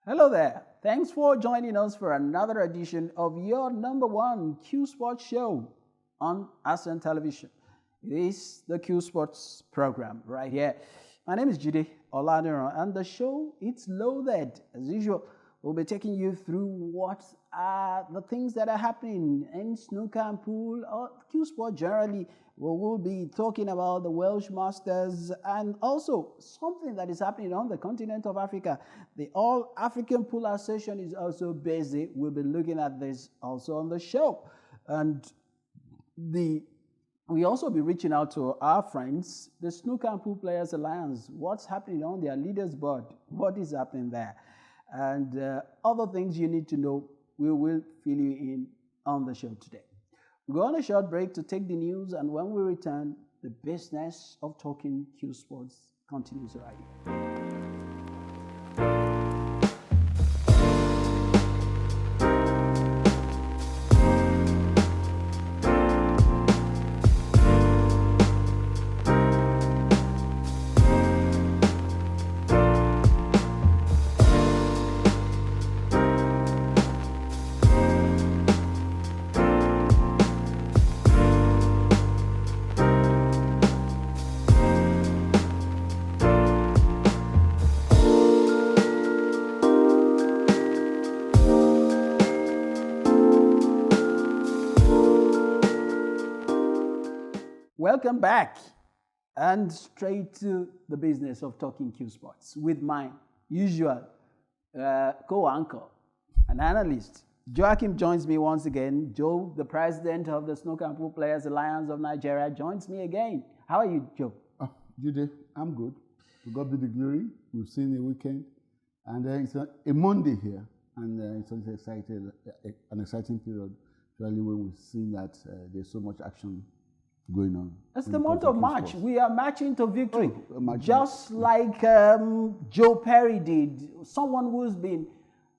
Hello there. Thanks for joining us for another edition of your number one Q Sports show on ASEAN Television. It is the Q Sports program right here. My name is Jide, Olaniran, and the show, it's loaded. As usual, we'll be taking you through what are the things that are happening in snooker and pool or Q Sport generally. We'll be talking about the Welsh Masters and also something that is happening on the continent of Africa. The All African Pool Association is also busy. We'll be looking at this also on the show. And we also be reaching out to our friends, the Snooker and Pool Players Alliance. What's happening on their leaders board? What is happening there? And other things you need to know, we will fill you in on the show today. We're on a short break to take the news, and when we return, the business of talking Q Sports continues right here. Welcome back, and straight to the business of talking Q Sports with my usual co-anchor and analyst. Joachim joins me once again. Joe, the president of the Snooker and Pool Players Alliance of Nigeria, joins me again. How are you, Joe? Jide, I'm good. To God be the glory. We've seen a weekend, and it's a Monday here, and it's an exciting period, especially when we've seen that there's so much action going on. It's the month of March. We are marching to victory. Just like Joe Perry did, someone who's been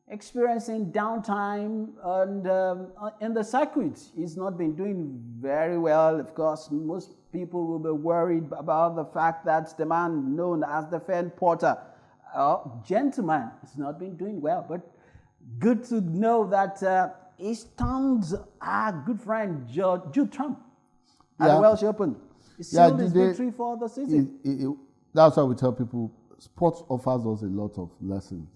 experiencing downtime and in the circuit. He's not been doing very well. Of course, most people will be worried about the fact that the man known as the Fan Porter, gentleman, has not been doing well. But good to know that he stands our good friend Judd Trump at the Welsh Open. He sealed his victory for the season. That's why we tell people sports offers us a lot of lessons.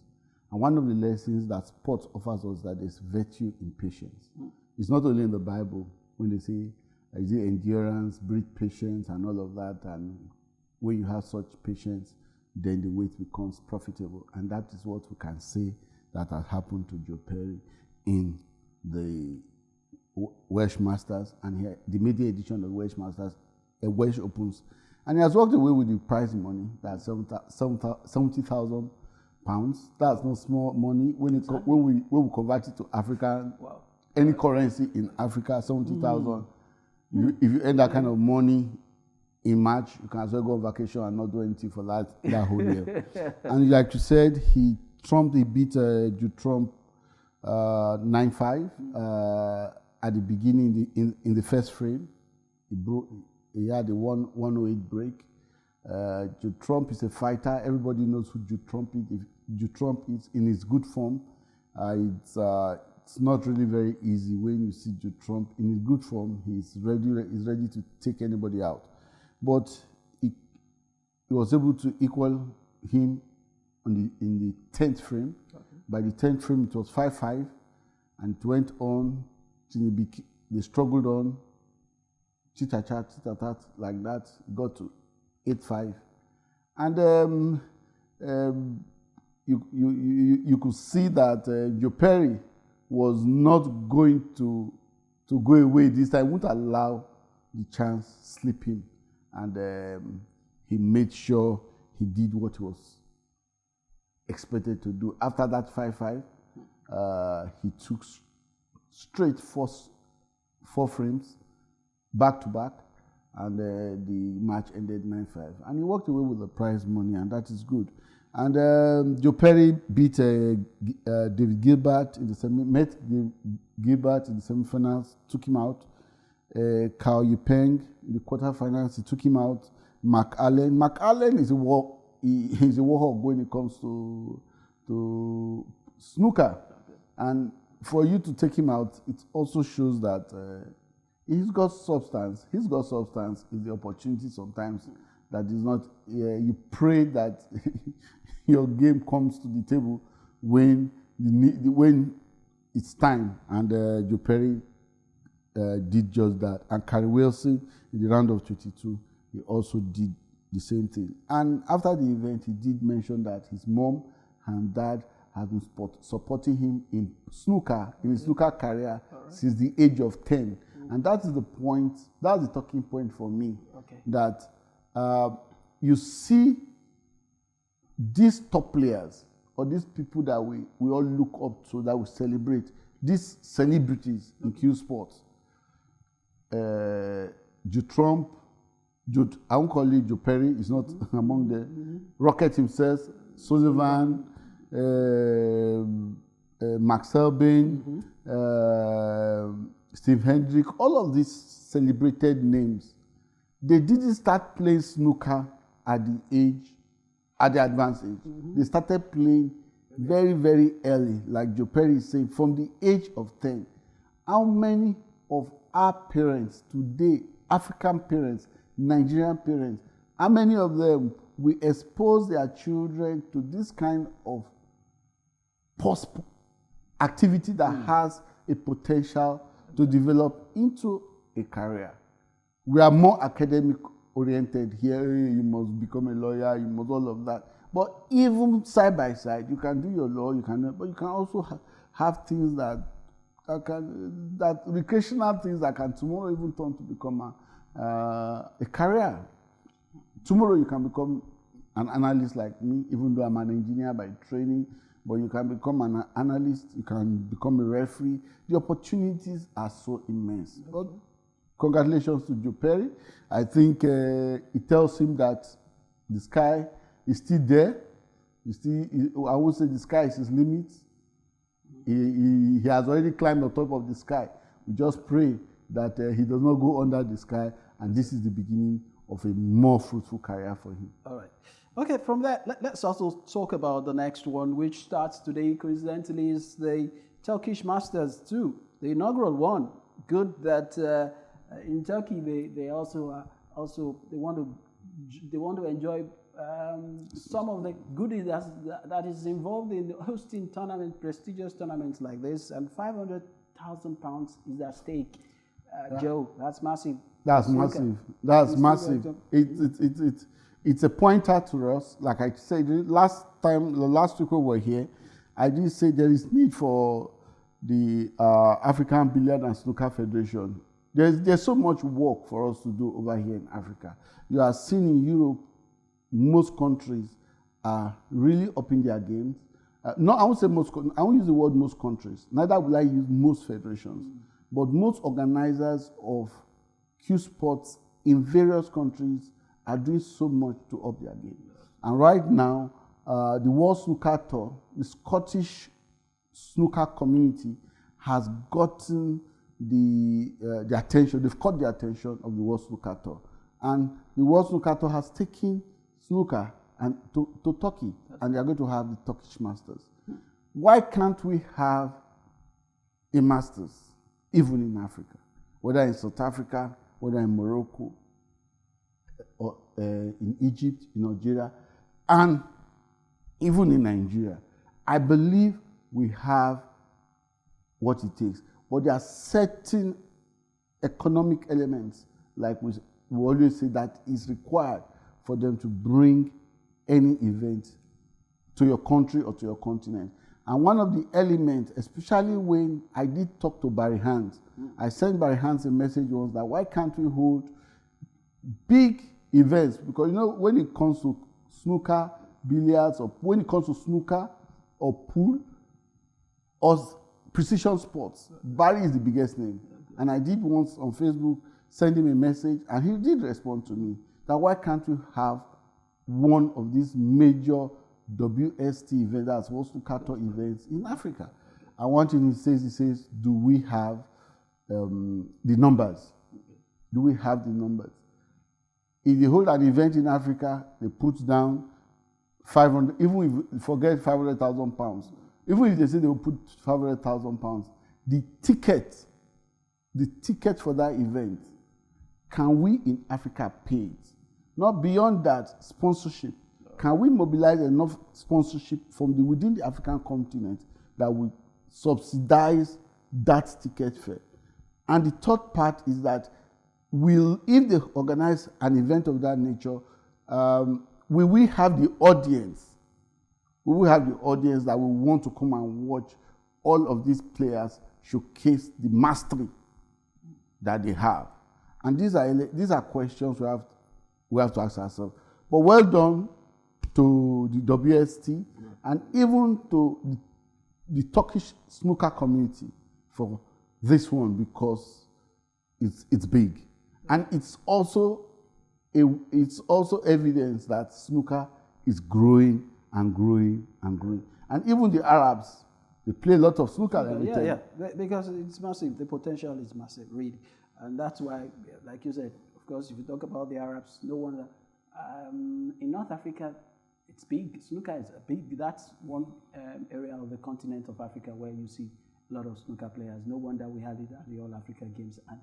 And one of the lessons that sports offers us that is virtue in patience. It's not only in the Bible when they say, is it endurance, breed patience, and all of that. And when you have such patience, then the weight becomes profitable. And that is what we can say that has happened to Joe Perry in the Welsh Masters, and here the media edition of the Welsh Masters, a Welsh Opens, and he has walked away with the prize money. That's £70,000. That's not small money when we convert it to African, any currency in Africa, 70,000. If you earn that kind of money in March, you can as well go on vacation and not do anything for that whole year. And like you said, he beat Judd Trump 9-5. At the beginning, in the first frame, he had a 108 break. Judd Trump is a fighter. Everybody knows who Judd Trump is. If Judd Trump is in his good form, it's not really very easy when you see Judd Trump in his good form. He's ready to take anybody out. But he was able to equal him in the 10th frame. Okay. By the 10th frame, it was 5-5, and it went on. They struggled on, chit-chat, like that, got to 8-5. And you could see that Joe Perry was not going to go away this time, wouldn't allow the chance slip him. And he made sure he did what he was expected to do. After that 5-5, he took straight four frames, back to back, and the match ended 9-5. And he walked away with the prize money, and that is good. And Joe Perry beat David Gilbert in the Gilbert in the semifinals, took him out. Cao Yipeng in the quarterfinals, he took him out. Mark Allen is a warhawk when it comes to snooker. And for you to take him out, it also shows that he's got substance. He's got substance is the opportunity sometimes that is not, you pray that your game comes to the table when it's time. And Joe Perry did just that. And Carrie Wilson, in the round of 22, he also did the same thing. And after the event, he did mention that his mom and dad have been supporting him in snooker, in his snooker career, since the age of 10. And that is the point, that's the talking point for me, that you see these top players, or these people that we all look up to, that we celebrate, these celebrities in Q Sports, Judd Trump, I won't call it Joe Perry, he's not among the Rocket himself, Sullivan, Max Selbin, Steve Hendrick, all of these celebrated names, they didn't start playing snooker at the advanced age. They started playing very, very early, like Joe Perry is saying, from the age of 10. How many of our parents today, African parents, Nigerian parents, how many of them will expose their children to this kind of activity that has a potential to develop into a career? We are more academic oriented here. You must become a lawyer, you must all of that. But even side by side, you can do your law, but you can also have things that recreational things that can tomorrow even turn to become a career. Tomorrow you can become an analyst like me, even though I'm an engineer by training, but you can become an analyst, you can become a referee. The opportunities are so immense. But congratulations to Joe Perry. I think it tells him that the sky is still there. I would say the sky is his limit. He has already climbed on top of the sky. We just pray that he does not go under the sky, and this is the beginning of a more fruitful career for him. All right. Okay, from that, let's also talk about the next one, which starts today. Coincidentally, is the Turkish Masters too, the inaugural one. Good that in Turkey they also want to enjoy some of the goodies that is involved in hosting prestigious tournaments like this, and £500,000 is at stake. Joe, that's massive. That's massive. That's massive. It's a pointer to us. Like I said, the last week we were here, I did say there is need for the African Billiard and Snooker Federation. There's so much work for us to do over here in Africa. You are seeing in Europe, most countries are really upping their games. No, I won't say most. I won't use the word most countries. Neither will I use most federations. But most organizers of Q Sports in various countries are doing so much to up their game. And right now, the World Snooker Tour, the Scottish snooker community, has gotten the attention. They've caught the attention of the World Snooker Tour, and the World Snooker Tour has taken snooker and to Turkey, and they are going to have the Turkish Masters. Why can't we have a Masters even in Africa, whether in South Africa, whether in Morocco, or in Egypt, in Algeria, and even in Nigeria? I believe we have what it takes, but there are certain economic elements, like we always say, that is required for them to bring any event to your country or to your continent. And one of the elements, especially when I did talk to Barry Hans, I sent Barry Hans a message once that why can't we hold big events? Because when it comes to snooker, billiards, or when it comes to snooker or pool or precision sports, Barry is the biggest name. And I did once on Facebook send him a message, and he did respond to me that why can't we have one of these major WST events, that's World Snooker Tour events in Africa? And one thing he says, do we have the numbers? Do we have the numbers? If they hold an event in Africa, they put down 500, even if you forget £500,000, Even if they say they will put 500,000 pounds, the ticket for that event, can we in Africa pay it? Not beyond that, sponsorship. Can we mobilize enough sponsorship from within the African continent that will subsidize that ticket fare? And the third part is that if they organize an event of that nature, will we have the audience? We will have the audience that will want to come and watch all of these players showcase the mastery that they have. And these are questions we have to ask ourselves. But well done to the WST and even to the Turkish snooker community for this one, because it's big. And it's also evidence that snooker is growing and growing and growing. And even the Arabs, they play a lot of snooker. Yeah, because it's massive. The potential is massive, really. And that's why, like you said, of course, if you talk about the Arabs, no wonder. In North Africa, it's big. Snooker is big. That's one area of the continent of Africa where you see a lot of snooker players. No wonder we had it at the All Africa Games. And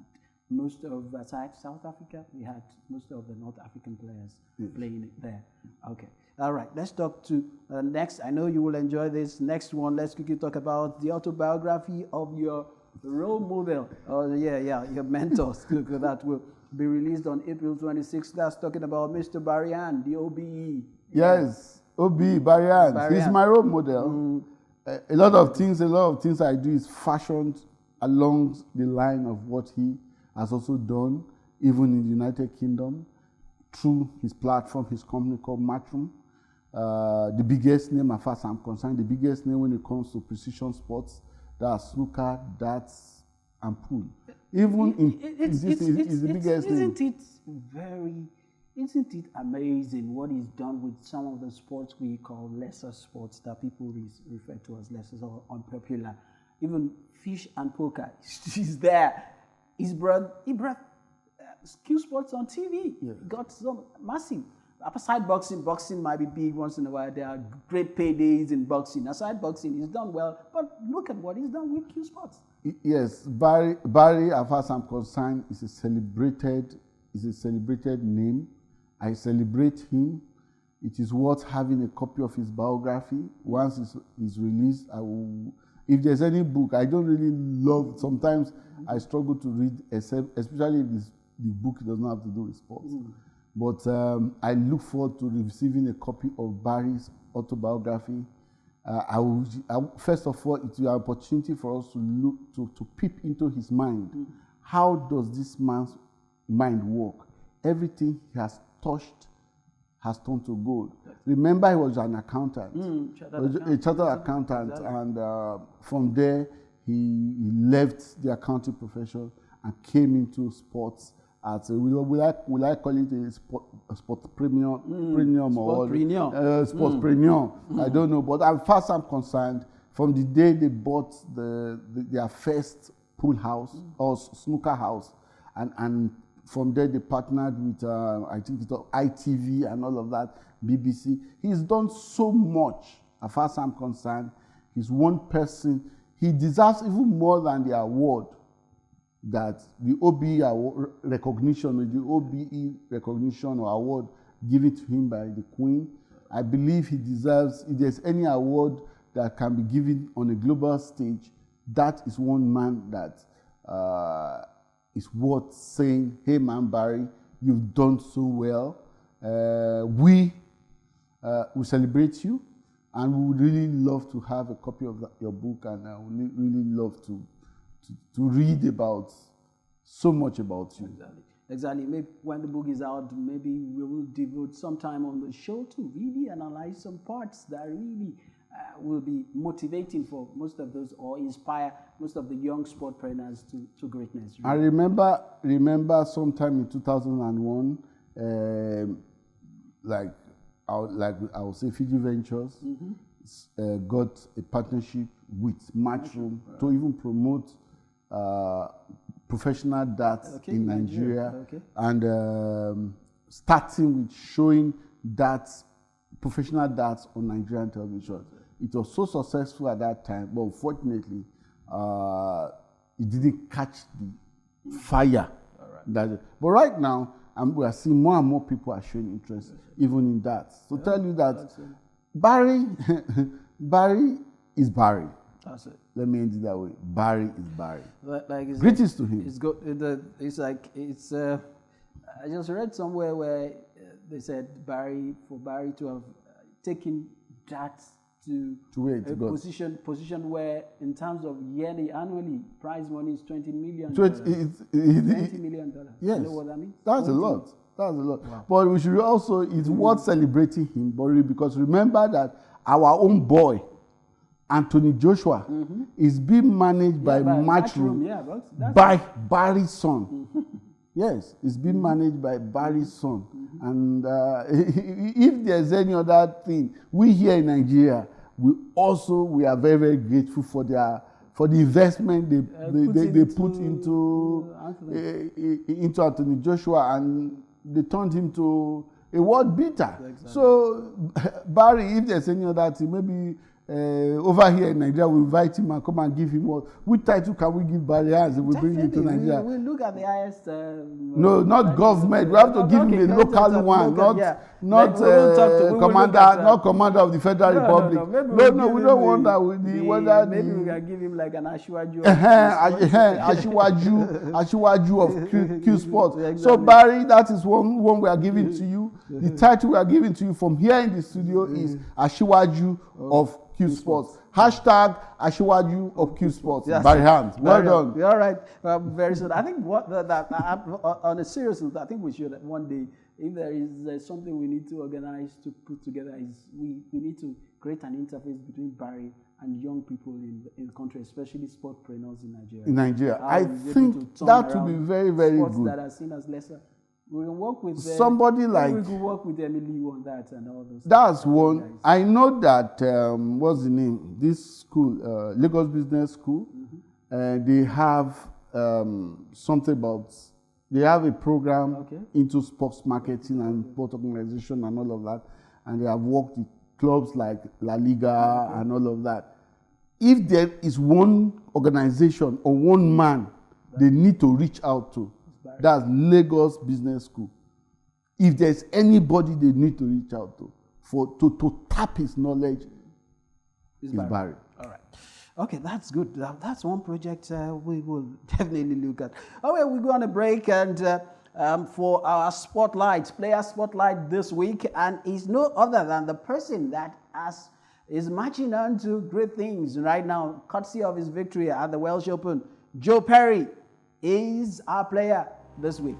most of, aside South Africa, we had most of the North African players playing it there. Okay. All right, let's talk to next. I know you will enjoy this next one. Let's quickly talk about the autobiography of your role model. Your mentors. That will be released on April 26th. That's talking about Mr. Perry Stuns, the OBE. Yes, OBE, Perry Stuns. He's my role model. A lot of things I do is fashioned along the line of what he has also done, even in the United Kingdom, through his platform, his company called Matchroom. The biggest name, as far as I'm concerned, the biggest name when it comes to precision sports, that's snooker, darts, and pool. Even it's the biggest name. Isn't it amazing what he's done with some of the sports we call lesser sports that people refer to as lesser or unpopular? Even fish and poker, he's there. He brought skill sports on TV. Yeah. Got some massive. Aside boxing might be big once in a while. There are great paydays in boxing. Aside boxing, he's done well. But look at what he's done with Q Sports. Yes, Perry, as far as I'm concerned, is a celebrated name. I celebrate him. It is worth having a copy of his biography. Once it's released, I will. If there's any book, I don't really love. Sometimes I struggle to read, especially if the book does not have to do with sports. But I look forward to receiving a copy of Perry's autobiography. First of all, it will be an opportunity for us to peep into his mind. How does this man's mind work? Everything he has touched has turned to gold. Remember, he was an accountant, a chartered accountant, and from there he left the accounting profession and came into sports. Will I call it a sport premium or sport premium? I don't know. But as far as I'm concerned, from the day they bought their first pool house or snooker house, and from there they partnered with I think it's ITV and all of that, BBC. He's done so much. As far as I'm concerned, he's one person. He deserves even more than the award that the OBE recognition or award given to him by the Queen. I believe he deserves, if there's any award that can be given on a global stage, that is one man that is worth saying, hey man, Perry, you've done so well. We celebrate you, and we would really love to have a copy of your book, and I would really love to read about so much about you. Exactly. Maybe when the book is out, maybe we will devote some time on the show to really analyze some parts that really will be motivating for most of those, or inspire most of the young sportpreneurs to greatness. Really. I remember sometime in 2001, I would say Fiji Ventures got a partnership with Matchroom to even promote professional darts in Nigeria, and starting with showing professional darts on Nigerian television. It was so successful at that time, but unfortunately, it didn't catch the fire. But right now, we are seeing more and more people are showing interest even in that. So tell you that Barry, Barry is Barry. That's it. Let me end it that way. Barry is Barry. Like greetings to him. It's like I just read somewhere where they said for Barry to have taken that to a position where, in terms of annually, prize money is $20 million. $20 million. Yes. You know what I mean? That's a lot. That's a lot. Wow. But we should also, it's worth celebrating him, because remember that our own boy, Anthony Joshua, is being managed by Matchroom by Barry's son. Yes, it's being managed by Barry's son. And if there's any other thing, we here in Nigeria, we are very, very grateful for the investment they put into Anthony Joshua, and they turned him to a world beater. Exactly. So Barry, if there's any other thing, maybe over here in Nigeria, we invite him and come and give him which title can we give Barry as if we bring him to Nigeria? We look at the highest. No, not government. We have to give him a local one, not commander of the Federal Republic. No, we don't want that. Maybe we can give him like an Ashiwaju. Ashiwaju of Q Sports. Exactly. So Barry, that is one we are giving to you. The title we are giving to you from here in the studio is Ashiwaju of Q Sports. Hashtag Ashiwaju of Q Sports. Yes. Barry Hand. Well done. All right. Very soon. I think on a serious note, I think we should one day, if there is something we need to organize to put together, is we need to create an interface between Barry and young people in the country, especially sportpreneurs in Nigeria. In Nigeria, I think that would be very, very sports good. That are seen as lesser. We can work with somebody like. We could work with Emily on that and all those. That's one. Guys. I know that what's the name? This school, Lagos Business School. They have something about. They have a program into sports marketing and sport organization and all of that, and they have worked with clubs like La Liga and all of that. If there is one organization or one man they need to reach out to, that's Lagos Business School. If there's anybody they need to reach out to tap his knowledge, it's Barry. All right. Okay, that's good. That's one project we will definitely look at. All right, we go on a break, and for our player spotlight this week, and is no other than the person that is marching on to great things right now, courtesy of his victory at the Welsh Open. Joe Perry is our player this week.